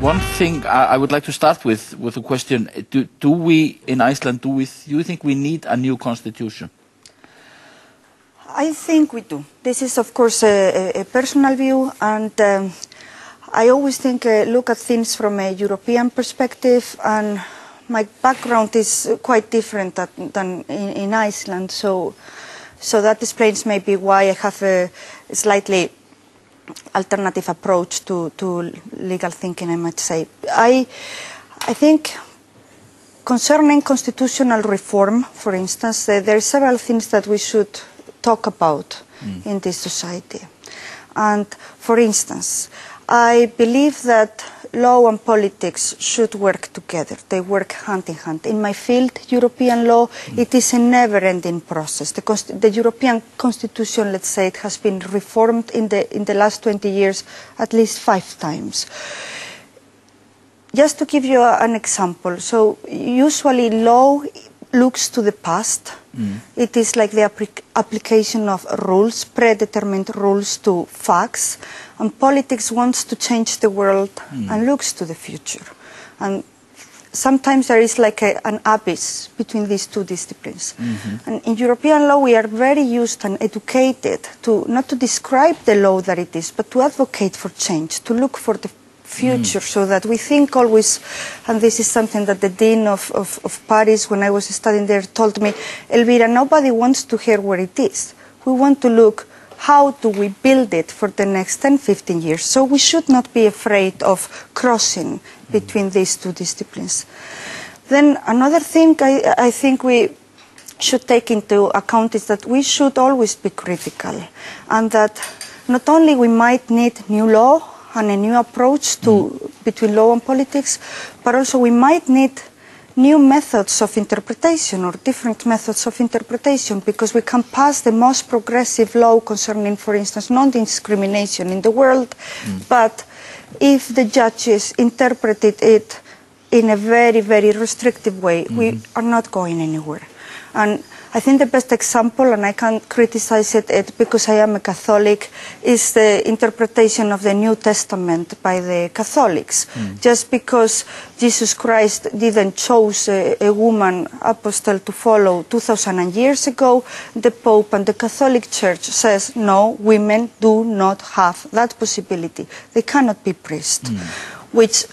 One thing I would like to start with a question. Do we in Iceland, do you think we need a new constitution? I think we do. This is, of course, a personal view, and I always look at things from a European perspective, and my background is quite different than in Iceland, so that explains maybe why I have a slightly alternative approach to legal thinking, I might say. I think concerning constitutional reform, for instance, there are several things that we should talk about in this society. And for instance, I believe that law and politics should work together. They work hand in hand. In my field, European law, it is a never-ending process. The European Constitution, let's say, it has been reformed in the last 20 years at least 5 times. Just to give you an example, so usually law looks to the past. It is like the application of rules, predetermined rules to facts, and politics wants to change the world and looks to the future. And sometimes there is like an abyss between these two disciplines. And in European law, we are very used and educated to not to describe the law that it is, but to advocate for change, to look for the future, so that we think always, and this is something that the Dean of Paris, when I was studying there, told me, Elvira, nobody wants to hear where it is. We want to look, how do we build it for the next 10, 15 years? So we should not be afraid of crossing between these two disciplines. Then another thing I think we should take into account is that we should always be critical, and that not only we might need new law and a new approach between law and politics, but also we might need new methods of interpretation or different methods of interpretation, because we can pass the most progressive law concerning, for instance, non-discrimination in the world, but if the judges interpreted it in a very, very restrictive way, we are not going anywhere. And I think the best example, and I can't criticize it because I am a Catholic, is the interpretation of the New Testament by the Catholics. Just because Jesus Christ didn't choose a woman apostle to follow 2,000 years ago, the Pope and the Catholic Church says, no, women do not have that possibility. They cannot be priests. Which,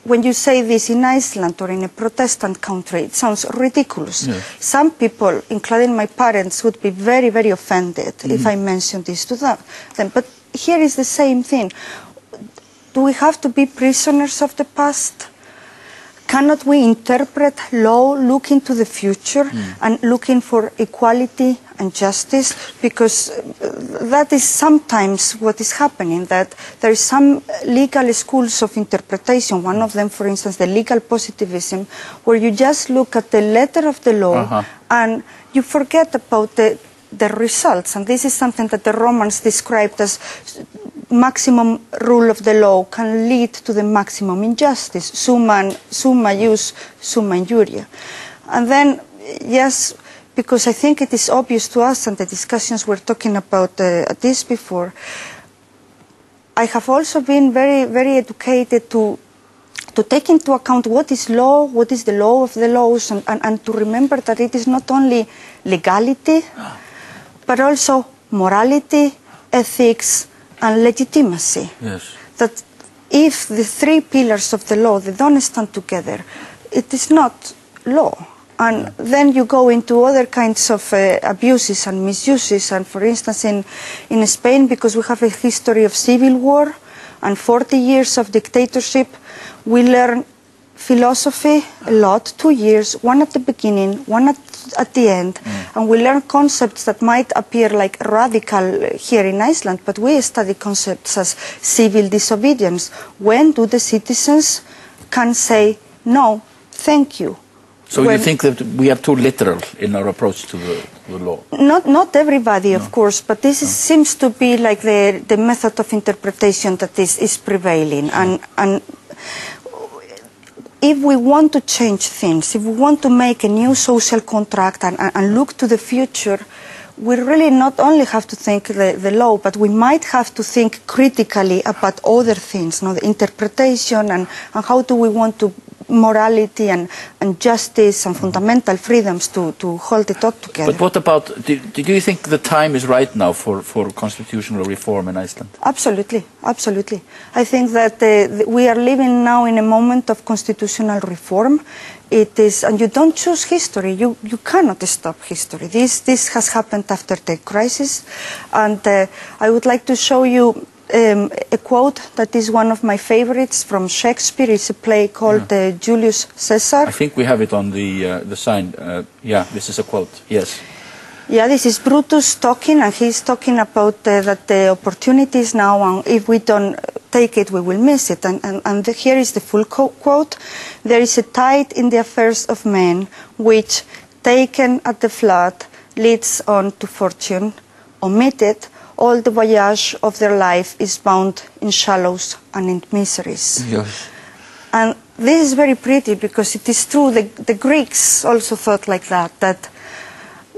when you say this in Iceland or in a Protestant country, it sounds ridiculous. Some people, including my parents, would be very, very offended if I mentioned this to them. But here is the same thing. Do we have to be prisoners of the past? Cannot we interpret law looking to the future and looking for equality and justice? Because that is sometimes what is happening, that there is some legal schools of interpretation, one of them, for instance, the legal positivism, where you just look at the letter of the law and you forget about the results. And this is something that the Romans described as maximum rule of the law can lead to the maximum injustice, summa ius, summa injuria. And then, yes, because I think it is obvious to us, and the discussions we're talking about this before, I have also been very, very educated to take into account what is law, what is the law of the laws, and to remember that it is not only legality, but also morality, ethics, and legitimacy. That if the 3 pillars of the law, they don't stand together, it is not law. And then you go into other kinds of abuses and misuses. And for instance, in Spain, because we have a history of civil war and 40 years of dictatorship, we learn philosophy a lot, 2 years, one at the beginning, one at the end, and we learn concepts that might appear like radical here in Iceland, but we study concepts as civil disobedience. When do the citizens can say, no, thank you? So you think that we are too literal in our approach to the law? Not everybody, of course, but this seems to be like the method of interpretation that is prevailing. And if we want to change things, if we want to make a new social contract and look to the future, we really not only have to think the law, but we might have to think critically about other things, the interpretation and how do we want to morality and justice and fundamental freedoms to hold it all together. But what about, do you think the time is right now for constitutional reform in Iceland? Absolutely, absolutely. I think that we are living now in a moment of constitutional reform. It is, and you don't choose history, you cannot stop history. This has happened after the crisis, and I would like to show you a quote that is one of my favorites from Shakespeare. It's a play called Julius Caesar. I think we have it on the sign. Yeah, this is a quote, yes. Yeah, this is Brutus talking, and he's talking about that the opportunities now, and if we don't take it, we will miss it. And here is the full quote. There is a tide in the affairs of men, which, taken at the flood, leads on to fortune. Omitted, all the voyage of their life is bound in shallows and in miseries. Yes. And this is very pretty because it is true, the Greeks also thought like that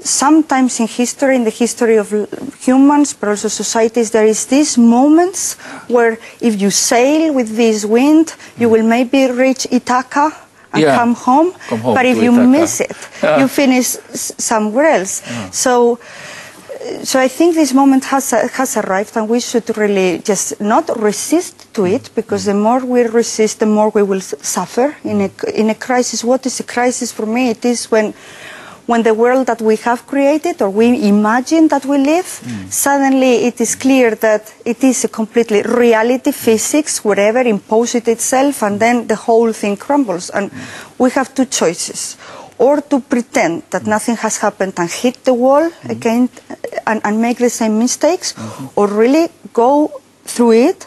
sometimes in history, in the history of humans, but also societies, there is these moments where if you sail with this wind, you will maybe reach Ithaca and come home, but if you miss it, you finish somewhere else. So I think this moment has arrived, and we should really just not resist to it, because the more we resist, the more we will suffer in a crisis. What is a crisis for me? It is when the world that we have created, or we imagine that we live, suddenly it is clear that it is a completely reality, physics, whatever, imposes itself, and then the whole thing crumbles. And we have two choices. Or to pretend that nothing has happened and hit the wall again and make the same mistakes, or really go through it,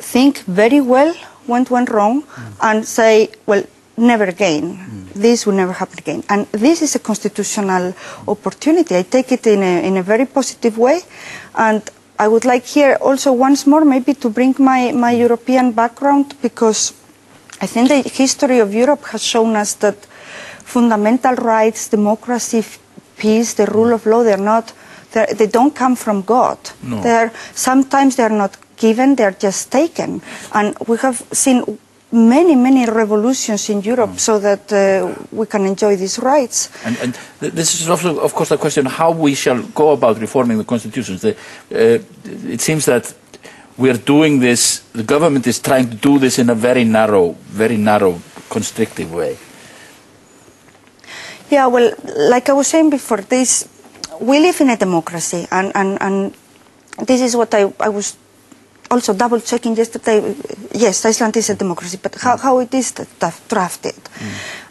think very well what went wrong, and say, well, never again. This will never happen again. And this is a constitutional opportunity. I take it in a very positive way. And I would like here also once more maybe to bring my European background, because I think the history of Europe has shown us that fundamental rights, democracy, peace, the rule of law, they don't come from God. No. Sometimes they are not given, they are just taken. And we have seen many revolutions in Europe so that we can enjoy these rights. And this is also, of course, the question how we shall go about reforming the constitutions. It seems that we are doing this, the government is trying to do this in a very narrow, constrictive way. Yeah, well, like I was saying before, we live in a democracy, and this is what I was also double-checking yesterday. Yes, Iceland is a democracy, but how it is drafted.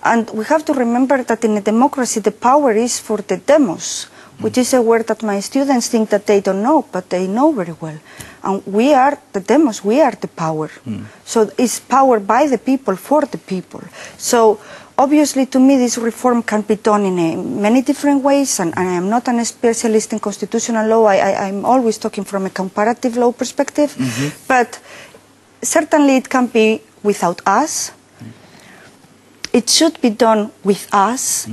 And we have to remember that in a democracy, the power is for the demos, which is a word that my students think that they don't know, but they know very well. And we are the demos, we are the power. So it's power by the people, for the people. So obviously, to me, this reform can be done in many different ways, and I am not a specialist in constitutional law. I'm always talking from a comparative law perspective, but certainly it can be without us. It should be done with us,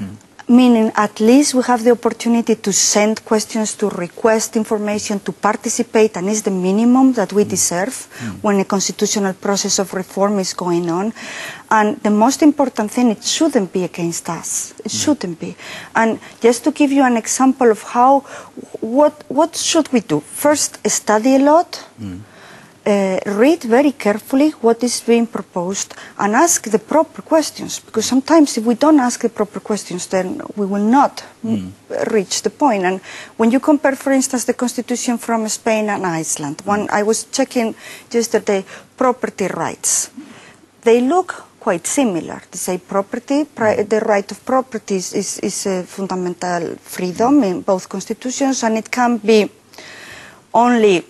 meaning at least we have the opportunity to send questions, to request information, to participate, and it's the minimum that we deserve when a constitutional process of reform is going on. And the most important thing, it shouldn't be against us. It shouldn't be. And just to give you an example of what should we do? First, study a lot. Read very carefully what is being proposed and ask the proper questions, because sometimes if we don't ask the proper questions, then we will not reach the point. And when you compare, for instance, the constitution from Spain and Iceland, I was checking yesterday property rights. They look quite similar. They say property, the right of property is a fundamental freedom in both constitutions, and it can be only,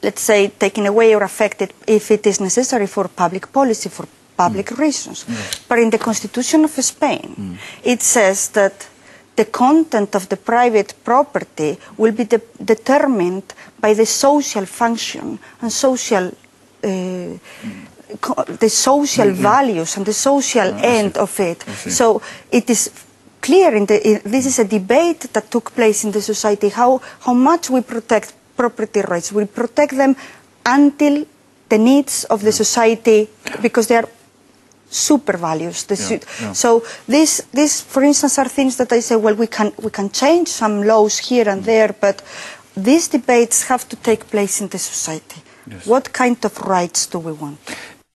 let's say, taken away or affected if it is necessary for public policy, for public reasons. But in the Constitution of Spain, it says that the content of the private property will be determined by the social function and the social values and the social end of it. So it is clear. This is a debate that took place in the society, how much we protect property rights. We protect them until the needs of the society, because they are super values. So these, for instance, are things that I say, well, we can change some laws here and there, but these debates have to take place in the society. Yes. What kind of rights do we want?